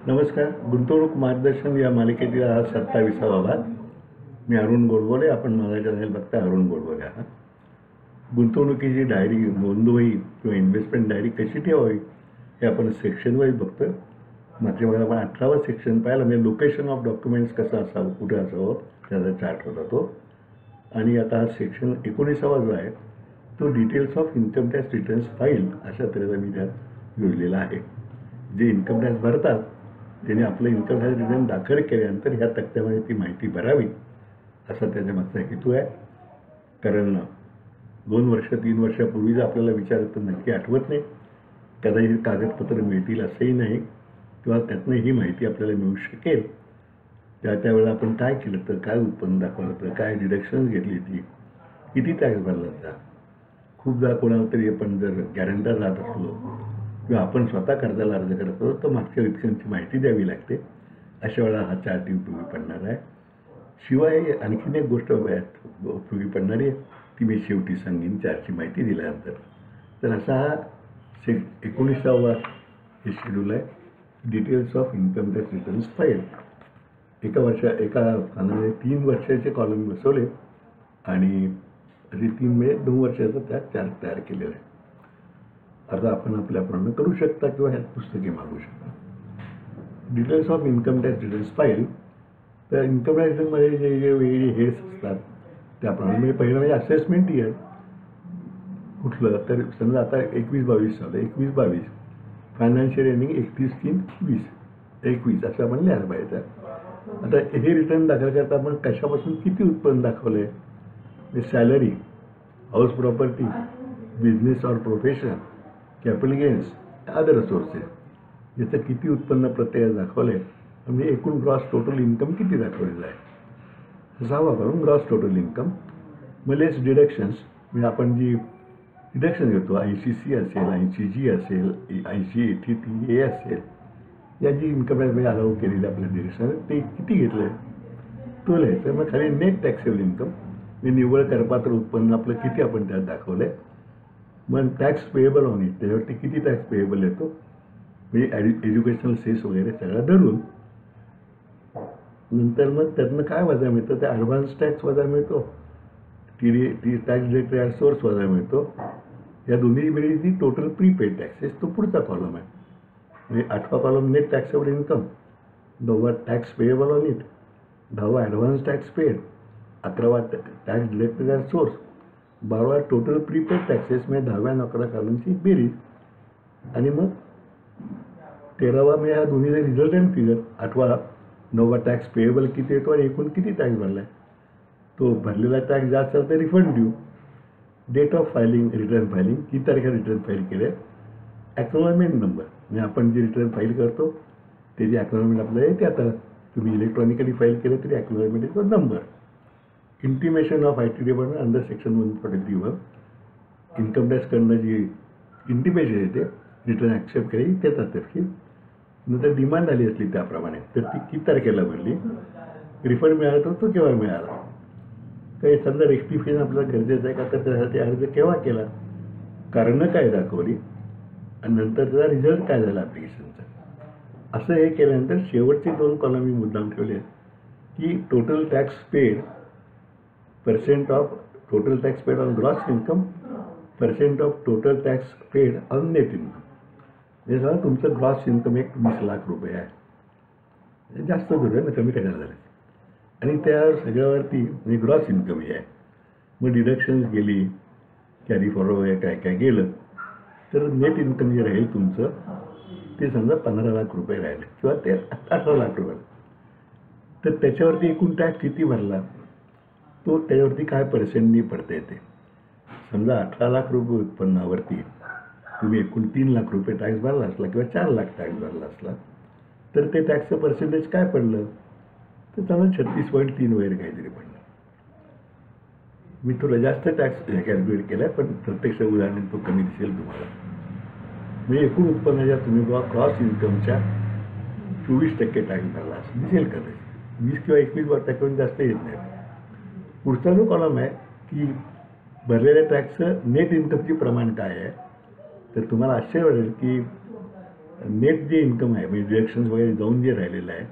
नमस्कार. गुंतवणूक मार्गदर्शन या मालिकेतील हा 27वा भाग. मी अरुण गोडबोले. आपण माझा चॅनल बघता अरुण गोडबोले आहात. गुंतवणुकीची डायरी, नोंदवही किंवा इन्व्हेस्टमेंट डायरी कशी ठेवावी हे आपण सेक्शन वाईज बघतो. मागच्या भागात आपण 18वा सेक्शन पाहिला, म्हणजे लोकेशन ऑफ डॉक्युमेंट्स कसं असावं, कुठे असावं त्याचा चार्ट होता तो. आणि आता हा सेक्शन 19वा जो आहे तो details of income tax returns file अशा तऱ्हेचा मी त्यात योजलेला आहे. जे इन्कम टॅक्स भरतात त्यांनी आपलं इन्कम टॅक्स रिटर्न दाखल केल्यानंतर ह्या तक्त्यामध्ये ती माहिती भरावी असा त्याच्या मागचा हेतू आहे. कारण 2 वर्ष 3 वर्षापूर्वीच आपल्याला विचारलं तर नक्की आठवत नाही, कदाचित कागदपत्र मिळतील असंही नाही, किंवा त्यातनं ही माहिती आपल्याला मिळू शकेल. त्यावेळेला आपण काय केलं तर, काय उत्पन्न दाखवलं तर, काय डिडक्शन्स घेतली ती, किती टॅक्स भरला होता. खूपदा कोणाला तरी आपण जर गॅरंटर राहत असलो किंवा आपण स्वतः कर्जाला अर्ज करत असतो तर मागच्या व्यक्तींची माहिती द्यावी लागते. अशा वेळेला हा चार्ट उपयोगी पडणार आहे. शिवाय आणखीन एक गोष्ट उपयोगी पडणारी आहे, ती मी शेवटी सांगेन चार्टची माहिती दिल्यानंतर. तर असा हा 19वा हे शेड्यूल आहे, details of income tax returns file. एका पानामध्ये 3 वर्षाचे कॉलम बसवले आणि असे 3 म्हणजे 2 वर्षाचा त्यात चार्ट तयार केलेला आहे. आता आपण आपल्याप्रमाणे करू शकता किंवा ह्यात पुस्तके मागू शकता. Details of income tax returns file. तर इन्कम टॅक्स रिटर्नमध्ये जे वेगळे हेड्स असतात त्याप्रमाणे, म्हणजे पहिलं म्हणजे असेसमेंट इयर कुठलं, तर समजा आता 21-22 झालं, 21-22 फायनान्शियल इयरिंग 31-20-21 असं आपण लिहायला पाहिजे. आता हे रिटर्न दाखल करता आपण कशापासून किती उत्पन्न दाखवलं आहे, म्हणजे salary, house property, business or profession, capital gains, other sources, याचं किती उत्पन्न प्रत्येक दाखवलं आहे, म्हणजे एकूण ग्रॉस टोटल इन्कम किती दाखवलेलं आहे. 6वा करून ग्रॉस टोटल इन्कम. मग लेस डिडक्शन्स, म्हणजे आपण जी डिडक्शन घेतो 80C असेल, 80G असेल, 80-80T असेल, या जी इन्कम टॅक्समध्ये अलाउ केलेली आपल्या डिडक्शन ते किती घेतलं आहे तो लिहायचं. मग खाली नेट टॅक्सेबल इन्कम, म्हणजे निव्वळ करपात्र उत्पन्न आपलं किती आपण त्यात दाखवलं आहे. मग टॅक्स पेएबल ऑन इट, त्याच्यावरती किती टॅक्स पेएबल येतो, म्हणजे एज्युकेशनल सेस वगैरे सगळा धरून. नंतर मग त्यातनं काय वजा मिळतं, त्या ॲडव्हान्स टॅक्स वजा मिळतो, टी टॅक्स डिरेक्टेड सोर्स वजा मिळतो. या दोन्ही मिळी टोटल प्रीपेड टॅक्सेस तो पुढचा कॉलम आहे. म्हणजे 8वा कॉलम नेट टॅक्सेबल इन्कम, 9वा टॅक्स पेएबल ऑन इट, 10वा ॲडव्हान्स टॅक्स पेड, 11वा टॅक्स डिरेक्टेड सोर्स, 12वा टोटल प्रीपेड टॅक्सेस, म्हणजे 10व्या आणि 11व्या कॉलमची बेरीज. आणि मग 13वा म्हणजे ह्या दोन्हीचा रिझल्टंट फिगर. 8वा 9वा टॅक्स पेएबल किती येतो आणि एकूण किती टॅक्स भरला आहे. तो भरलेला टॅक्स जास्त असेल तर रिफंड देऊ. Date of filing, return filing, किती तारखेला रिटर्न फाईल केले. ॲक्नॉलेजमेंट नंबर, म्हणजे आपण जे रिटर्न फाईल करतो त्याची ॲक्नॉलेजमेंट आपल्याला येते. आता तुम्ही इलेक्ट्रॉनिकली फाईल केलं तरी ॲक्नॉलेजमेंट येतो number. Intimation of IT department under section 143 income tax करणं जी इंटिमेशन येते, रिटर्न ॲक्सेप्ट केली त्याचा तपशील. नंतर डिमांड आली असली त्याप्रमाणे तर ती किती तारखेला भरली, रिफंड मिळाला तर तो केव्हा मिळाला. काही समजा रेक्टिफिकेशन आपल्याला गरजेचं आहे का, तर त्यासाठी अर्ज केव्हा केला, कारणं काय दाखवली, आणि नंतर त्याचा रिझल्ट काय झाला ॲप्लिकेशनचा. असं हे केल्यानंतर शेवटचे 2 कॉलम मी मुद्दाम ठेवले आहेत की total tax paid, percent of total tax paid on gross income, percent of total tax paid on net income. म्हणजे समजा तुमचं ग्रॉस इन्कम 20 लाख रुपये आहे, जास्त धरून ना, कमी कशाला झालं, आणि त्या सगळ्यावरती म्हणजे ग्रॉस इन्कम हे आहे. मग डिडक्शन्स गेली, कॅरी फॉरवर्ड काय काय गेलं, तर नेट इन्कम जे राहील तुमचं ते समजा 15 लाख रुपये राहिले किंवा ते 18 लाख रुपये. तर त्याच्यावरती एकूण टॅक्स किती भरला तो त्याच्यावरती काय पर्सेंटनी पडता येते. समजा 18 लाख रुपये उत्पन्नावरती तुम्ही एकूण 3 लाख रुपये टॅक्स भरला असला किंवा 4 लाख टॅक्स भरला असला तर ते टॅक्सचं पर्सेंटेज काय पडलं, तर समजा 36.3 वगैरे काहीतरी पडलं. मी थोडं जास्त टॅक्स कॅल्क्युलेट केला आहे, पण प्रत्यक्ष उदाहरण तो कमी दिसेल तुम्हाला. म्हणजे एकूण उत्पन्नाच्या तुम्ही क्रॉस इन्कमच्या 24% टॅक्स भरला असं दिसेल का, ते 20 किंवा 21% जास्त येत नाही. पुढचा जो कॉलम आहे की भरलेल्या टॅक्सचं नेट इन्कमचे प्रमाण काय आहे, तर तुम्हाला आश्चर्य वाटेल की नेट जे इन्कम आहे म्हणजे डिडक्शन्स वगैरे जाऊन जे राहिलेलं आहे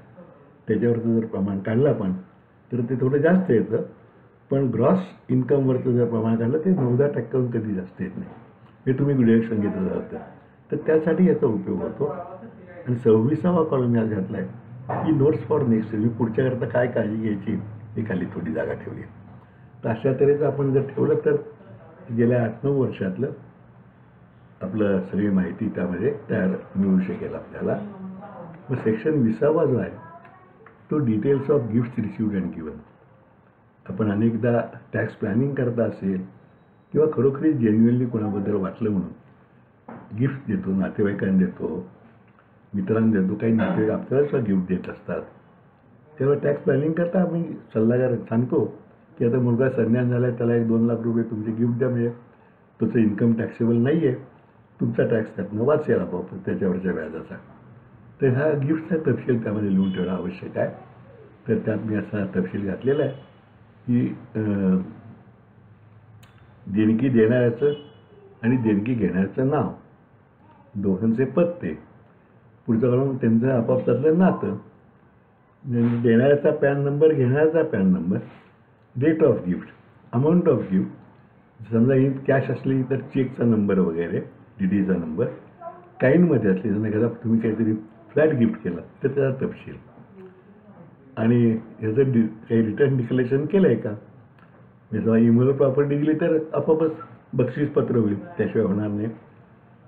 त्याच्यावरचं जर प्रमाण काढलं आपण तर ते थोडं जास्त येतं. पण ग्रॉस इन्कमवरचं जर प्रमाण काढलं ते 9-10% कधी जास्त येत नाही. हे तुम्ही डिडक्शन घेतलं जातं तर त्यासाठी याचा उपयोग होतो. आणि 26वा कॉलम यात घातला आहे की नोट्स फॉर नेक्स्ट मी पुढच्याकरता काय काळजी घ्यायची हे खाली थोडी जागा ठेवली. तर अशा तऱ्हेचं आपण जर ठेवलं तर गेल्या 8-9 वर्षातलं आपलं सगळी माहिती त्यामध्ये तयार मिळू शकेल आपल्याला. मग सेक्शन 20वा जो आहे तो details of gifts received and given. आपण अनेकदा टॅक्स प्लॅनिंग करता असेल किंवा खरोखरीच जेन्युअनली कोणाबद्दल वाटलं म्हणून गिफ्ट देतो, नातेवाईकांना देतो, मित्रांना देतो. काही नातेवाईक आपल्याला सुद्धा गिफ्ट देत असतात. तेव्हा टॅक्स प्लॅनिंग करता आम्ही सल्लागार सांगतो की आता मुलगा संन्यास झाला आहे त्याला 1-2 लाख रुपये तुमचे गिफ्ट द्या म्हणजे त्याचं इन्कम टॅक्सेबल नाही आहे, तुमचा टॅक्स त्यातनं वाचेल आपोआप त्याच्यावरच्या व्याजाचा. तर हा गिफ्टचा तपशील त्यामध्ये लिहून ठेवणं आवश्यक आहे. तर त्यात मी असा तपशील घातलेला आहे की देणगी देणाऱ्याचं आणि देणगी घेण्याचं नाव, दोघांचे पत्ते, पुढचं कॉलम त्यांचं आपापसातलं नातं, देणाऱ्याचा पॅन नंबर, घेणाऱ्याचा PAN number, date of gift, amount of gift, समजा ही कॅश असली तर चेकचा नंबर वगैरे, डीडीचा नंबर, काइंडमध्ये असली समजा एखादा तुम्ही काहीतरी फ्लॅट गिफ्ट केला तर त्याचा तपशील, आणि ह्याचं काही रिटर्न डिक्लेरेशन केलं आहे का. समजा इमेल प्रॉपर्टी दिली तर आपोआपच बक्षीसपत्र होईल, त्याशिवाय होणार नाही.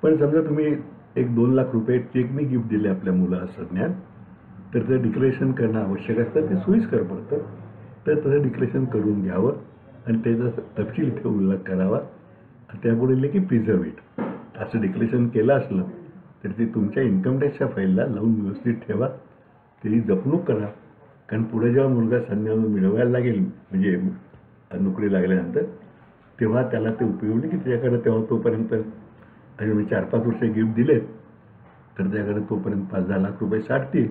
पण समजा तुम्ही 1-2 लाख रुपये चेकनी गिफ्ट दिले आपल्या मुलाला ज्ञान तर ते डिक्लेरेशन करणं आवश्यक असतं. ते सोयीस्कर पडतं. तर तसं डिक्लेरेशन करून घ्यावं आणि त्याचा तपशील इथे उल्लेख करावा. त्यापुढे लिहिले की प्रिझर्व इट. असं डिक्लेरेशन केलं असलं तर ते तुमच्या इन्कम टॅक्सच्या फाईलला लावून व्यवस्थित ठेवा, त्याची जपणूक करा. कारण पुढे जेव्हा मुलगा संन्यास मिळवायला लागेल म्हणजे नोकरी लागल्यानंतर तेव्हा त्याला ते उपयोगी की त्याच्याकडे तेव्हा तोपर्यंत आणि मी 4-5 वर्ष गिफ्ट दिलेत तर त्याकडे तोपर्यंत 5-10 लाख रुपये साठतील.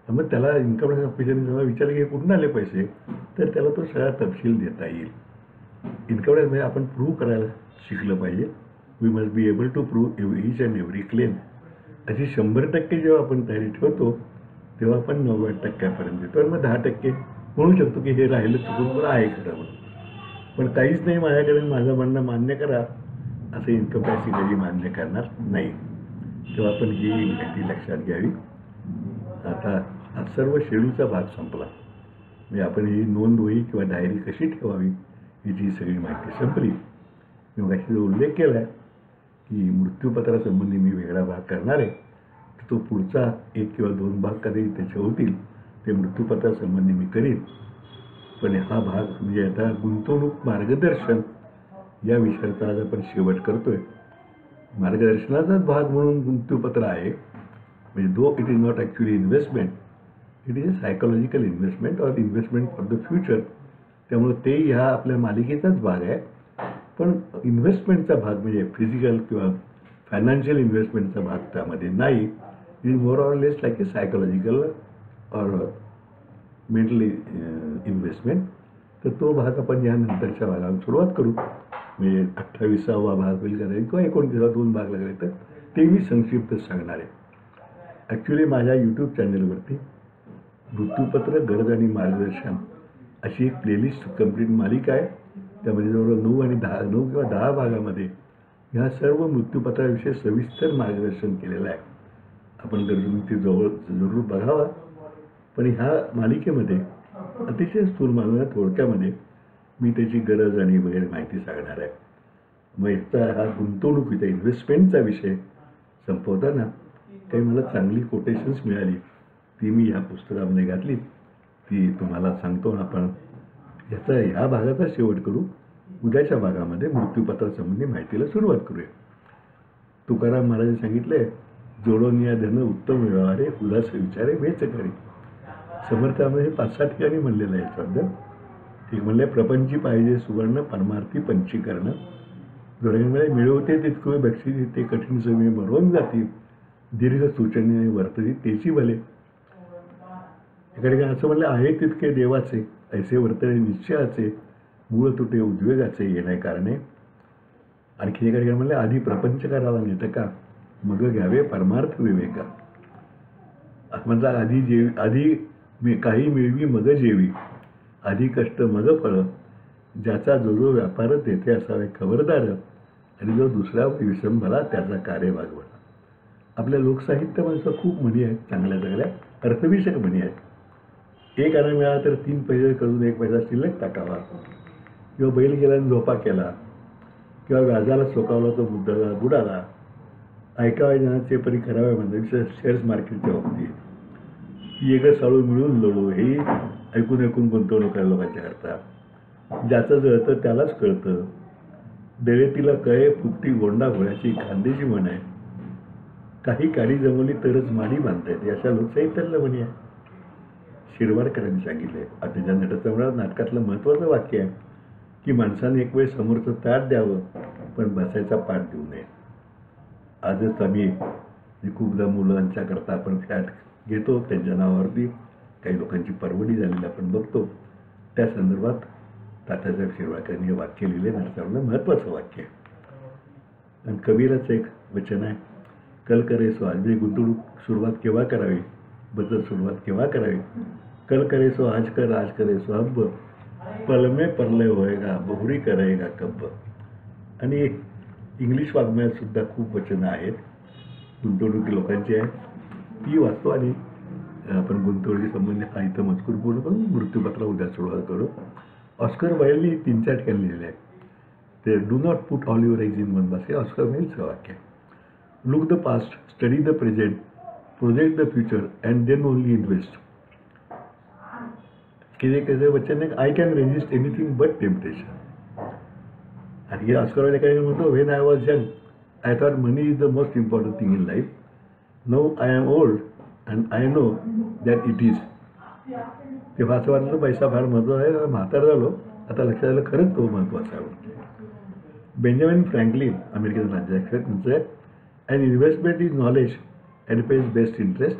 मग त्याला इन्कम टॅक्स ऑफिसरने जेव्हा विचारलं की कुठून आले पैसे तर त्याला तो सगळा तपशील देता येईल. इन्कम टॅक्समध्ये आपण प्रूव्ह करायला शिकलं पाहिजे. We must be able to prove each and every claim. अशी 100% जेव्हा आपण तयारी ठेवतो तेव्हा आपण 90% येतो आणि मग 10% म्हणू शकतो की हे राहिलं चुकून पण आहे खरं म्हणून. पण काहीच नाही माझ्याकडे, माझं म्हणणं मान्य करा असं इन्कम टॅक्स कधी मान्य करणार नाही. तेव्हा आपण ही माहिती लक्षात घ्यावी. आता हा सर्व शेड्यूलचा भाग संपला. म्हणजे आपण ही नोंद वही किंवा डायरी कशी ठेवावी याची सगळी माहिती संपली. मी मगाशी जो उल्लेख केला आहे की मृत्यूपत्रासंबंधी मी वेगळा भाग करणार आहे, तर तो पुढचा 1 किंवा 2 भाग कधी त्याचे होतील ते मृत्यूपत्रासंबंधी मी करीन. पण हा भाग म्हणजे आता गुंतवणूक मार्गदर्शन या विषयाचा आज आपण शेवट करतोय. मार्गदर्शनाचाच भाग म्हणून मृत्यूपत्र आहे. म्हणजे though it is not actually investment, it is a psychological investment or investment for the future. त्यामुळे ते ह्या आपल्या मालिकेचाच भाग आहे. पण इन्व्हेस्टमेंटचा भाग म्हणजे फिजिकल किंवा फायनान्शियल इन्व्हेस्टमेंटचा भाग त्यामध्ये नाही. It is more or less like A psychological or mentally investment. तर तो भाग आपण यानंतरच्या भागाला सुरुवात करू. म्हणजे 28वा भाग होईल कदाचित किंवा 29वा 2 भाग लागले तर ते मी संक्षिप्त सांगणार आहे. ॲक्च्युली माझ्या यूट्यूब चॅनलवरती मृत्यूपत्र, गरज आणि मार्गदर्शन अशी एक प्लेलिस्ट कंप्लीट मालिका आहे. त्यामध्ये जवळजवळ 9 किंवा 10 भागामध्ये ह्या सर्व मृत्यूपत्राविषयी सविस्तर मार्गदर्शन केलेलं आहे. आपण तुम्ही ते जरूर बघावा. पण ह्या मालिकेमध्ये अतिशय स्थूल थोडक्यामध्ये मी त्याची गरज आणि वगैरे माहिती सांगणार आहे. मग याचा हा गुंतवणुकीचा इन्व्हेस्टमेंटचा विषय संपवताना काही मला चांगली कोटेशन्स मिळाली ती मी ह्या पुस्तकामध्ये घातली, ती तुम्हाला सांगतो. आपण ह्या भागाचा शेवट करू. उद्याच्या भागामध्ये मृत्यूपत्रासंबंधी माहितीला सुरुवात करूया. तुकाराम महाराजांनी सांगितले, जोडून या धन उत्तम व्यवहारे, उदास विचारे वेच करी. समर्थामध्ये 5-6 ठिकाणी म्हणलेलं आहे याच्याबद्दल. एक म्हणले, प्रपंची पाहिजे सुवर्ण, परमार्थी पंचीकरण. दोघांमध्ये मिळवते तितके बक्षिसी, ते कठीण समी मरवून जातील. दीर्घ सूचनेने वर्तती तेची भले. एका असं म्हणलं, आहे तितके देवाचे, ऐसे वर्तणे निश्चयाचे, मूळ तुटे उद्वेगाचे येण्या कारणे. आणखी एका ठिकाणी म्हणले, आधी प्रपंच करावा नेटका, मग घ्यावे परमार्थ विवेका. म्हणजे आधी काही मिळवी मग जेवी, आधी कष्ट मग फळ, ज्याचा जो जो व्यापार तेथे असावे खबरदार, आणि जो दुसऱ्या विसंबला त्याचा कार्य भागवला. आपल्या लोकसाहित्यामध्ये खूप म्हणी आहेत, चांगल्या चांगल्या अर्थविषयक म्हणी आहेत. एक आणा मिळाला तर 3 पैसे करून 1 पैसा शिल्लक टाकावा, किंवा बैल गेला आणि झोपा केला, किंवा व्याजाला सोकावला तो मुद्दला बुडाला, ऐकावे जनाचे परी करावे म्हणजे शेअर्स मार्केटच्या बाबतीत, येग साळू मिळून लढू, हे ऐकून ऐकून गुंतवणूक आहे लोकांच्या करता. ज्याचं जळतं त्यालाच कळतं, दळेतीला कळे फुकटी गोंडा घोड्याची खांदेची म्हण आहे, काही काडी जमवली तरच माडी बांधता येते, अशा लोकसाहित्यातलं म्हणी आहे. शिरवाडकरांनी सांगितलंय. त्याच्या नटसम्राट नाटकातलं महत्त्वाचं वाक्य आहे की माणसाने एक वेळ समोरचं ताट द्यावं, पण बसायचा पाठ देऊ नये. आजच आम्ही खूपदा मुलांच्या करता आपण फ्लॅट घेतो, त्यांच्या नावावरती काही लोकांची परवडी झालेली आपण बघतो. त्या संदर्भात तात्यासाहेब शिरवाडकरांनी हे वाक्य लिहिले. नटसम्राट महत्त्वाचं वाक्य आहे. आणि कबीराचं एक वचन आहे, कल करे सो आज, म्हणजे गुंतवणूक सुरुवात केव्हा करावी, बचत सुरुवात केव्हा करावी. कल करे सो आज कर, आज करे सो अब, पल में परलय होएगा, बहुरी करेगा कब. आणि इंग्लिश वाङ्मयात सुद्धा खूप वचनं आहेत गुंतवणुकी लोकांची आहे, ती वाचतो. आणि आपण गुंतवणुकी संबंधी हा इथं मजकूर पूर्ण करून मृत्यूपत्र उद्या सुरुवात करू. ऑस्कर वाईल्डनी 3-4 ठिकाणी लिहिलेले आहे ते, do not put all your eggs in one basket. Oscar वाईल्डचं वाक्य. Look the past, study the present, project the future, and then only invest. की वचन आहे, I can resist anything but temptation. आणि ऑस्कर वाईल्ड काय म्हणतो, when I was young I thought money is the most important thing in life. Now I am old and I know that it is. तेव्हा असं वाटलं पैसा फार महत्त्वाचा आहे, म्हातार झालो आता लक्षात आलं खरंच तो महत्त्वाचा आहे. बेंजामिन फ्रँकलिन अमेरिकेचा राज्याध्यक्ष त्यांचं आहे, and investment is knowledge and pays best interest.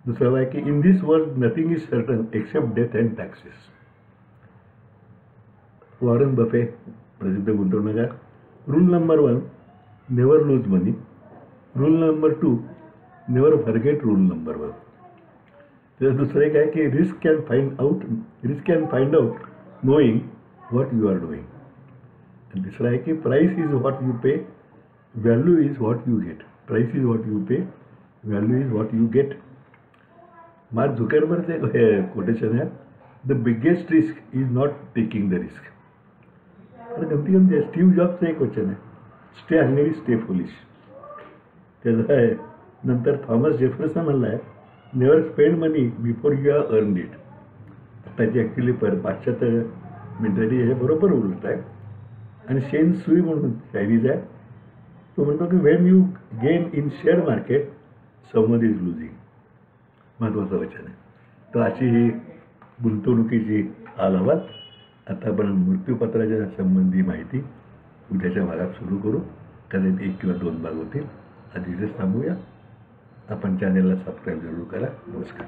दुसरं आहे की in this world nothing is certain except death and taxes. Warren Buffett प्रसिद्ध गुंतवणूकदार. Rule number 1, never lose money. Rule number 2, never forget rule number 1. त्याचं दुसरं एक आहे की risk can find out knowing what you are doing. आणि तिसरं आहे की price is what you pay, value is what you gate. Price is what you pay, value is what you get. Mark झुकरबर्गचं एक कोटेशन आहे, the biggest risk is not taking the risk. तर गमती Steve जॉबचं एक वचन आहे, stay hungry stay foolish. त्याचं आहे. नंतर थॉमस जेफरसन म्हणलं आहे, never spend money before you have earned it. त्याची ॲक्च्युली पाश्चात्य मेंटॅलिटी याच्याबरोबर उलट आहे. आणि शेन सुई म्हणून चायनीज आहे, तो म्हणतो की Wien you gain in share market someone is losing. महत्त्वाचं वचन आहे. तर अशी ही गुंतवणुकीची आलावात. आता आपण मृत्यूपत्राच्या संबंधी माहिती उद्याच्या भागात सुरू करू. कदाचित 1 किंवा 2 भाग होतील. आधी इथेच थांबूया. आपण चॅनेलला सबस्क्राईब जरूर करा. नमस्कार.